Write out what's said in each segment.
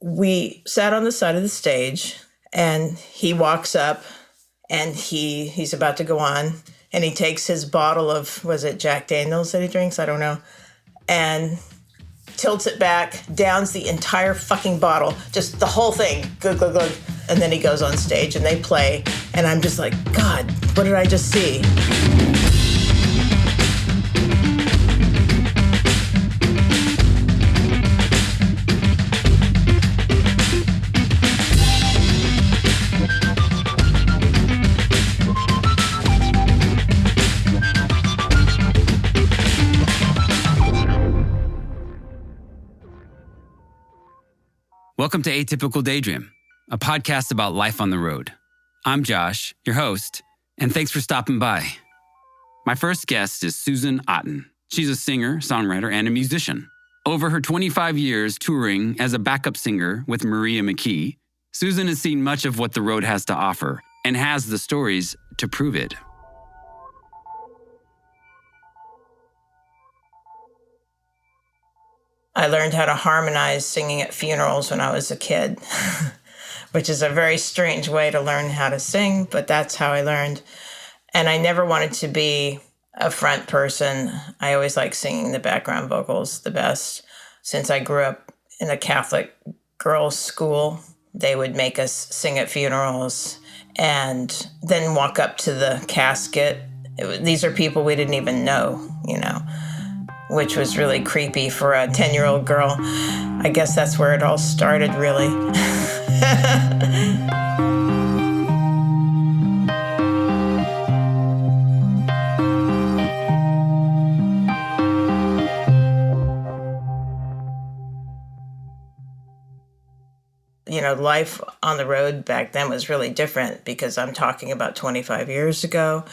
We sat on the side of the stage, and he walks up, and he's about to go on, and he takes his bottle of, was it Jack Daniels that he drinks? I don't know. And tilts it back, downs the entire fucking bottle, just the whole thing, glug, glug, glug. And then he goes on stage and they play. And I'm just like, God, what did I just see? Welcome to Atypical Daydream, a podcast about life on the road. I'm Josh, your host, and thanks for stopping by. My first guest is Susan Otten. She's a singer, songwriter, and a musician. Over her 25 years touring as a backup singer with McKee, Susan has seen much of what the road has to offer and has the stories to prove it. I learned how to harmonize singing at funerals when I was a kid, which is a very strange way to learn how to sing, but that's how I learned. And I never wanted to be a front person. I always liked singing the background vocals the best. Since I grew up in a Catholic girls' school, they would make us sing at funerals and then walk up to the casket. These are people we didn't even know, which was really creepy for a 10-year-old girl. I guess that's where it all started, really. Life on the road back then was really different because I'm talking about 25 years ago.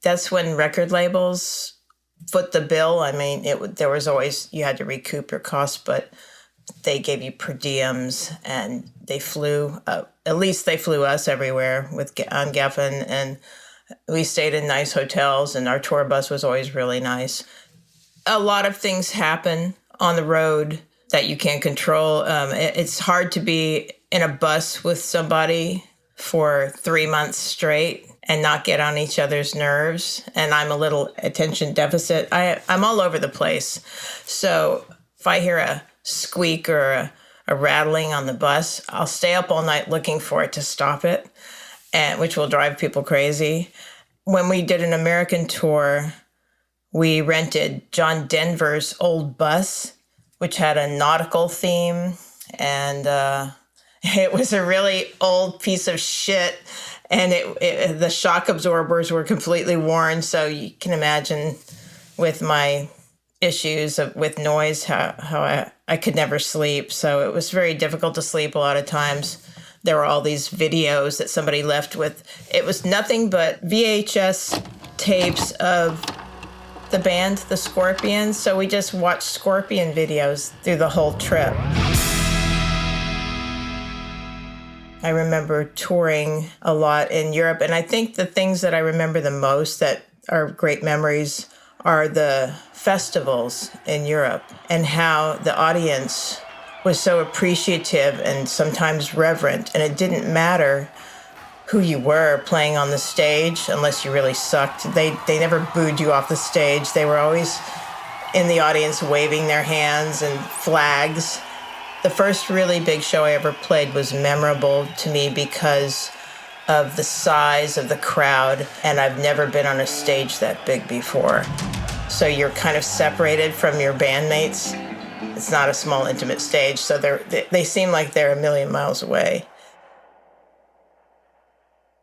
That's when record labels foot the bill. I mean, there was always, you had to recoup your costs, but they gave you per diems and they flew, at least they flew us everywhere on Geffen, and we stayed in nice hotels and our tour bus was always really nice. A lot of things happen on the road that you can't control. It's hard to be in a bus with somebody for 3 months straight and not get on each other's nerves. And I'm a little attention deficit. I'm all over the place. So if I hear a squeak or a rattling on the bus, I'll stay up all night looking for it to stop it, which will drive people crazy. When we did an American tour, we rented John Denver's old bus, which had a nautical theme, and it was a really old piece of shit, and the shock absorbers were completely worn, so you can imagine with my issues with noise how I could never sleep, so it was very difficult to sleep a lot of times. There were all these videos that somebody left with. It was nothing but VHS tapes of the band, the Scorpions, so we just watched Scorpion videos through the whole trip. I remember touring a lot in Europe, and I think the things that I remember the most that are great memories are the festivals in Europe and how the audience was so appreciative and sometimes reverent, and it didn't matter who you were playing on the stage unless you really sucked. They never booed you off the stage. They were always in the audience waving their hands and flags. The first really big show I ever played was memorable to me because of the size of the crowd, and I've never been on a stage that big before. So you're kind of separated from your bandmates. It's not a small, intimate stage, so they seem like they're a million miles away.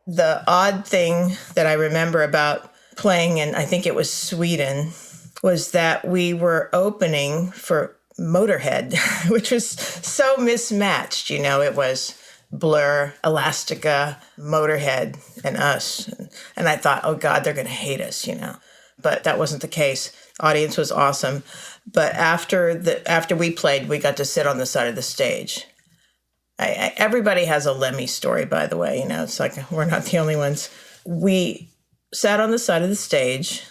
The odd thing that I remember about playing in, I think it was Sweden, was that we were opening for Motorhead, which was so mismatched. It was Blur, Elastica, Motorhead, and us. And I thought, oh God, they're going to hate us, But that wasn't the case. The audience was awesome. But after we played, we got to sit on the side of the stage. Everybody has a Lemmy story, by the way. It's like we're not the only ones. We sat on the side of the stage,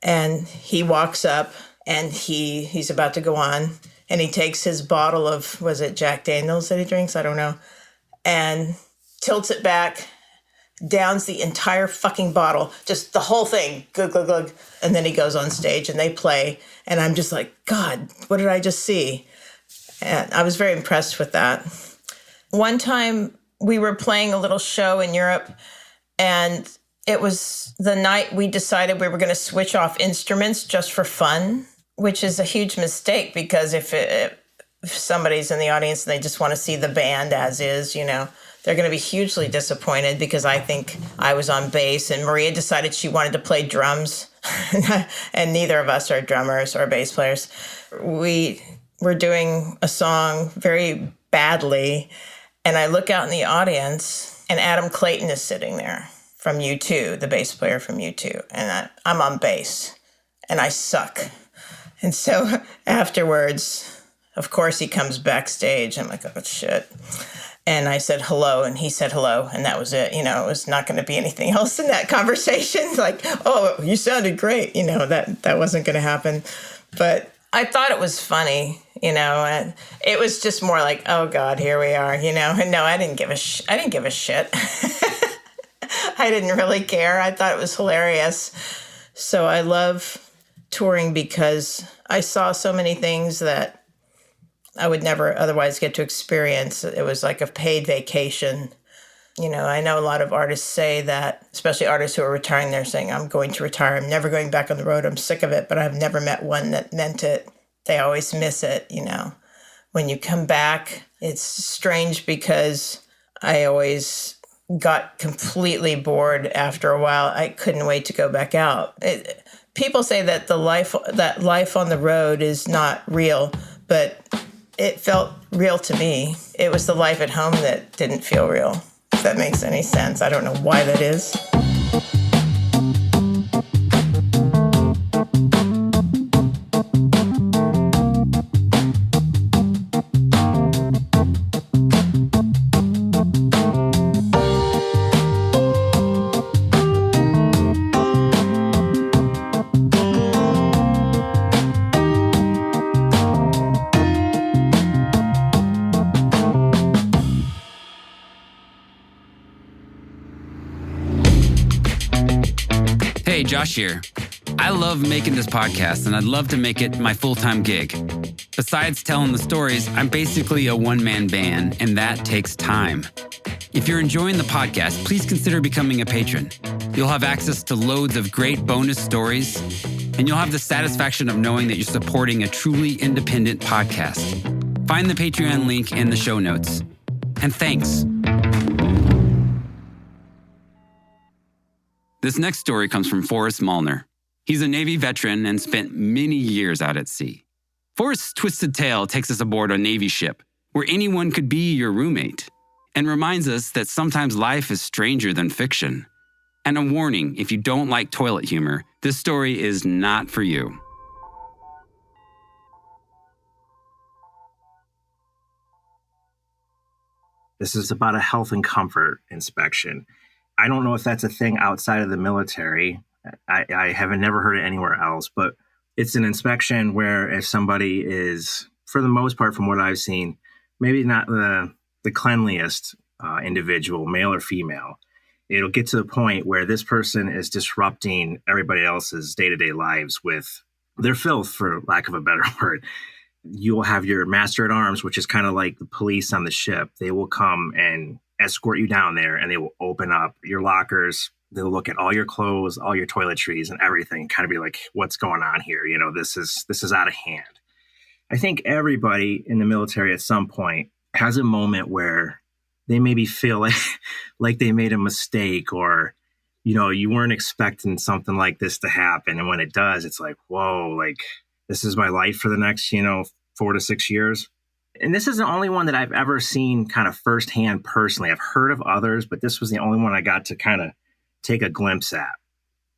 and he walks up, and he's about to go on, and he takes his bottle of, was it Jack Daniels that he drinks? I don't know. And tilts it back, downs the entire fucking bottle, just the whole thing, glug, glug, glug. And then he goes on stage and they play. And I'm just like, God, what did I just see? And I was very impressed with that. One time we were playing a little show in Europe, and it was the night we decided we were going to switch off instruments just for fun, which is a huge mistake, because if somebody's in the audience and they just want to see the band as is, they're going to be hugely disappointed, because I think I was on bass and Maria decided she wanted to play drums and neither of us are drummers or bass players. We were doing a song very badly, and I look out in the audience and Adam Clayton is sitting there from U2, the bass player from U2, and I'm on bass and I suck. And so afterwards, of course, he comes backstage. I'm like, oh, shit. And I said hello, and he said hello, and that was it. It was not going to be anything else in that conversation. Like, oh, you sounded great. That wasn't going to happen. But I thought it was funny, and it was just more like, oh God, here we are, And no, I didn't give a shit. I didn't really care. I thought it was hilarious. So I love touring because I saw so many things that I would never otherwise get to experience. It was like a paid vacation. I know a lot of artists say that, especially artists who are retiring, they're saying, I'm going to retire. I'm never going back on the road. I'm sick of it. But I've never met one that meant it. They always miss it, When you come back, it's strange because I always got completely bored after a while. I couldn't wait to go back out. People say that life on the road is not real, but it felt real to me. It was the life at home that didn't feel real, if that makes any sense. I don't know why that is. Hey, Josh here. I love making this podcast, and I'd love to make it my full-time gig. Besides telling the stories, I'm basically a one-man band, and that takes time. If you're enjoying the podcast, please consider becoming a patron. You'll have access to loads of great bonus stories, and you'll have the satisfaction of knowing that you're supporting a truly independent podcast. Find the Patreon link in the show notes. And thanks. This next story comes from Forrest Malnar. He's a Navy veteran and spent many years out at sea. Forrest's twisted tale takes us aboard a Navy ship where anyone could be your roommate and reminds us that sometimes life is stranger than fiction. And a warning, if you don't like toilet humor, this story is not for you. This is about a health and comfort inspection. I don't know if that's a thing outside of the military. I haven't never heard it anywhere else, but it's an inspection where if somebody is, for the most part, from what I've seen, maybe not the cleanliest individual, male or female, it'll get to the point where this person is disrupting everybody else's day-to-day lives with their filth, for lack of a better word. You will have your master at arms, which is kind of like the police on the ship. They will come and escort you down there, and they will open up your lockers. They'll look at all your clothes, all your toiletries and everything, kind of be like, what's going on here? This is out of hand. I think everybody in the military at some point has a moment where they maybe feel like they made a mistake, or, you weren't expecting something like this to happen. And when it does, it's like, whoa, like this is my life for the next, 4 to 6 years. And this is the only one that I've ever seen kind of firsthand personally. I've heard of others, but this was the only one I got to kind of take a glimpse at.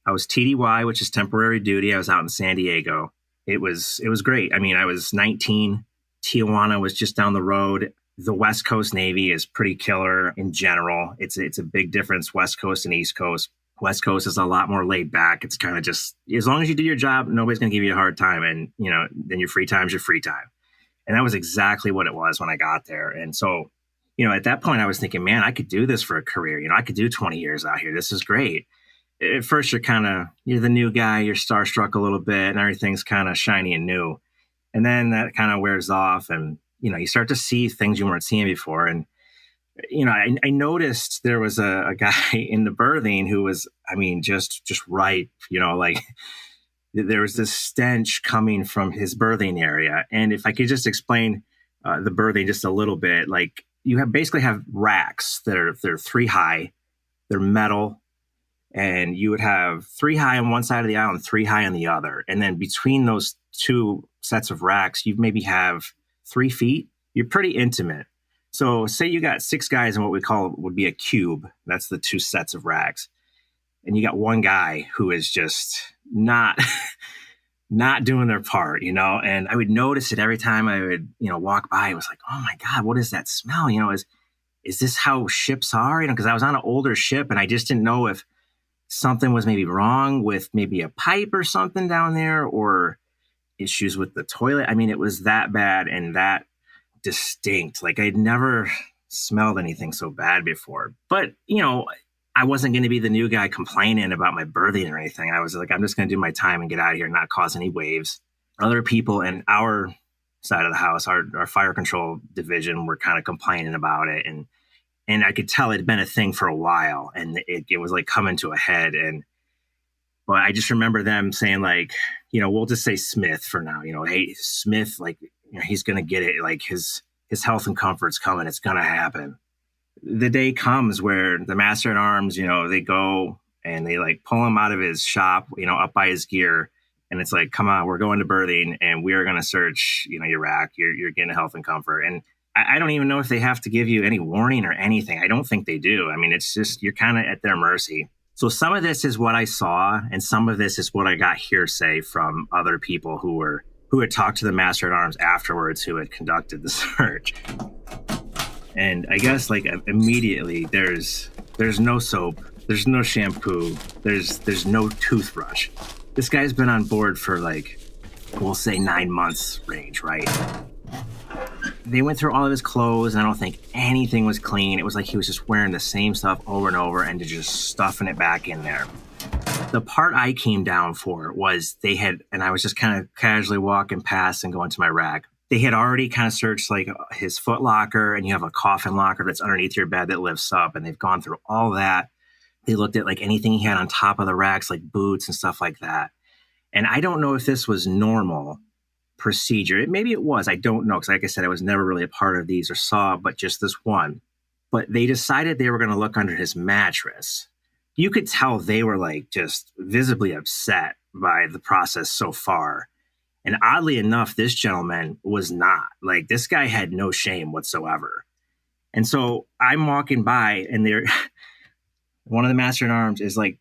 I was TDY, which is temporary duty. I was out in San Diego. It was great. I mean, I was 19. Tijuana was just down the road. The West Coast Navy is pretty killer in general. It's a big difference, West Coast and East Coast. West Coast is a lot more laid back. It's kind of just, as long as you do your job, nobody's going to give you a hard time. And, then your free time is your free time. And that was exactly what it was when I got there. And so, at that point I was thinking, man, I could do this for a career. I could do 20 years out here. This is great. At first you're the new guy, you're starstruck a little bit and everything's kind of shiny and new. And then that kind of wears off and, you start to see things you weren't seeing before. And, I noticed there was a guy in the berthing who was, just ripe, like there was this stench coming from his berthing area. And if I could just explain the berthing just a little bit, like you basically have racks they're 3 high, they're metal. And you would have 3 high on one side of the aisle and 3 high on the other. And then between those 2 sets of racks, you maybe have 3 feet. You're pretty intimate. So say you got 6 guys in what we call would be a cube. That's the 2 sets of racks. And you got one guy who is just not doing their part, and I would notice it every time I would, walk by. It was like, oh my God, what is that smell? Is this how ships are? Because I was on an older ship and I just didn't know if something was maybe wrong with maybe a pipe or something down there or issues with the toilet. It was that bad and that distinct. Like I'd never smelled anything so bad before. But, I wasn't going to be the new guy complaining about my berthing or anything. I was like, I'm just going to do my time and get out of here and not cause any waves. Other people in our side of the house, our fire control division, were kind of complaining about it. And I could tell it had been a thing for a while and it was like coming to a head. But I just remember them saying like, we'll just say Smith for now, hey, Smith, like, he's going to get it. Like his health and comfort's coming. It's going to happen. The day comes where the master at arms, they go and they like pull him out of his shop, up by his gear. And it's like, come on, we're going to berthing and we are going to search, your rack. You're getting health and comfort. And I don't even know if they have to give you any warning or anything. I don't think they do. It's just, you're kind of at their mercy. So some of this is what I saw. And some of this is what I got hearsay from other people who had talked to the master at arms afterwards, who had conducted the search. And I guess like immediately there's no soap, there's no shampoo, there's no toothbrush. This guy's been on board for like, we'll say 9 months range, right? They went through all of his clothes and I don't think anything was clean. It was like he was just wearing the same stuff over and over and just stuffing it back in there. The part I came down for was and I was just kind of casually walking past and going to my rack. They had already kind of searched like his foot locker, and you have a coffin locker that's underneath your bed that lifts up, and they've gone through all that. They looked at like anything he had on top of the racks, like boots and stuff like that. And I don't know if this was normal procedure. Maybe it was. I don't know. Because like I said, I was never really a part of these or saw but just this one. But they decided they were going to look under his mattress. You could tell they were like just visibly upset by the process so far. And oddly enough, this gentleman was not. Like this guy had no shame whatsoever. And so I'm walking by and one of the master at arms is like,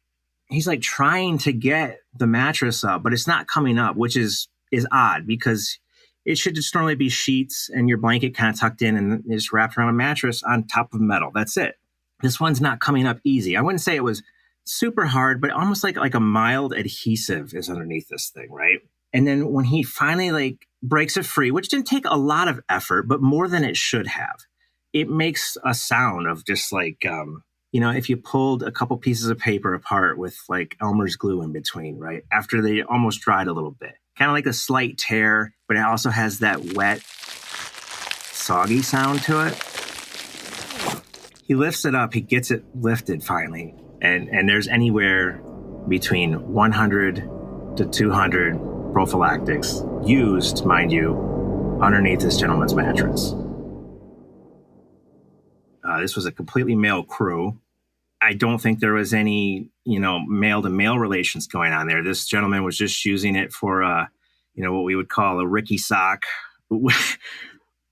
he's like trying to get the mattress up, but it's not coming up, which is odd because it should just normally be sheets and your blanket kind of tucked in and it's wrapped around a mattress on top of metal. That's it. This one's not coming up easy. I wouldn't say it was super hard, but almost like a mild adhesive is underneath this thing, right? And then when he finally like breaks it free, which didn't take a lot of effort, but more than it should have, it makes a sound of just like, if you pulled a couple pieces of paper apart with like Elmer's glue in between, right? After they almost dried a little bit, kind of like a slight tear, but it also has that wet, soggy sound to it. He lifts it up. He gets it lifted finally. And there's anywhere between 100 to 200 prophylactics used, mind you, underneath this gentleman's mattress. This was a completely male crew. I don't think there was any, male to male relations going on there. This gentleman was just using it for, what we would call a Ricky sock,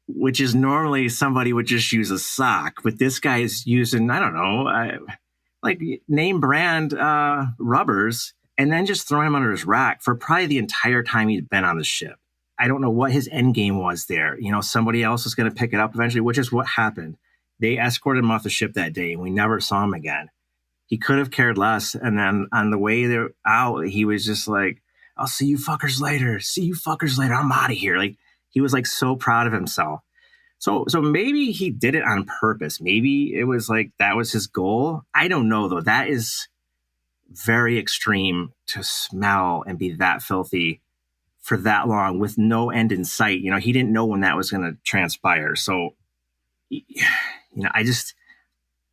which is normally somebody would just use a sock. But this guy is using, I don't know, like name brand rubbers, and then just throwing them under his rack for probably the entire time he'd been on the ship. I don't know what his end game was there. Somebody else was going to pick it up eventually, which is what happened. They escorted him off the ship that day, and we never saw him again. He could have cared less. And then on the way there out, he was just like, I'll see you fuckers later. See you fuckers later. I'm out of here. Like, He was like so proud of himself. So maybe he did it on purpose. Maybe it was like that was his goal. I don't know, though. That is very extreme to smell and be that filthy for that long with no end in sight. You know, he didn't know when that was going to transpire. So, you know,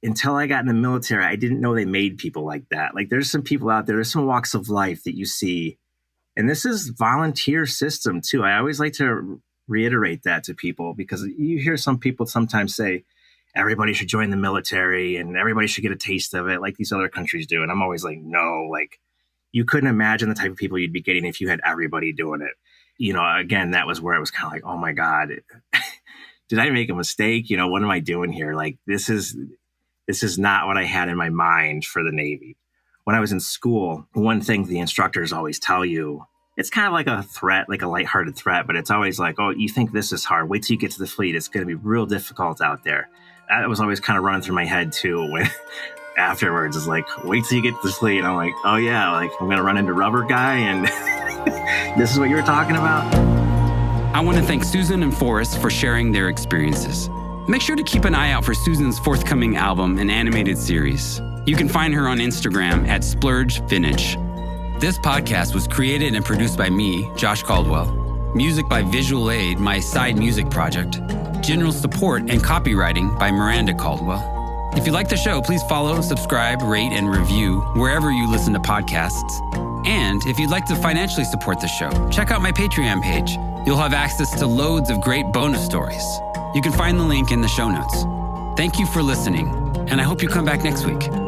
until I got in the military, I didn't know they made people like that. Like there's some people out there, there's some walks of life that you see, and this is volunteer system too. I always like to reiterate that to people, because you hear some people sometimes say everybody should join the military and everybody should get a taste of it like these other countries do. And I'm always like, no, like you couldn't imagine the type of people you'd be getting if you had everybody doing it. You know, again, that was where it was kind of like, oh my God, did I make a mistake? You know, what am I doing here? Like, this is not what I had in my mind for the Navy. When I was in school, one thing the instructors always tell you, it's kind of like a threat, like a lighthearted threat, but it's always like, oh, you think this is hard. Wait till you get to the fleet. It's going to be real difficult out there. That was always kind of running through my head too. When afterwards, it's like, wait till you get to the fleet. And I'm like, oh yeah, like I'm going to run into Rubber Guy and this is what you were talking about. I want to thank Susan and Forrest for sharing their experiences. Make sure to keep an eye out for Susan's forthcoming album and animated series. You can find her on Instagram at Splurge Vintage. This podcast was created and produced by me, Josh Caldwell. Music by Visual Aid, my side music project. General support and copywriting by Miranda Caldwell. If you like the show, please follow, subscribe, rate, and review wherever you listen to podcasts. And if you'd like to financially support the show, check out my Patreon page. You'll have access to loads of great bonus stories. You can find the link in the show notes. Thank you for listening, and I hope you come back next week.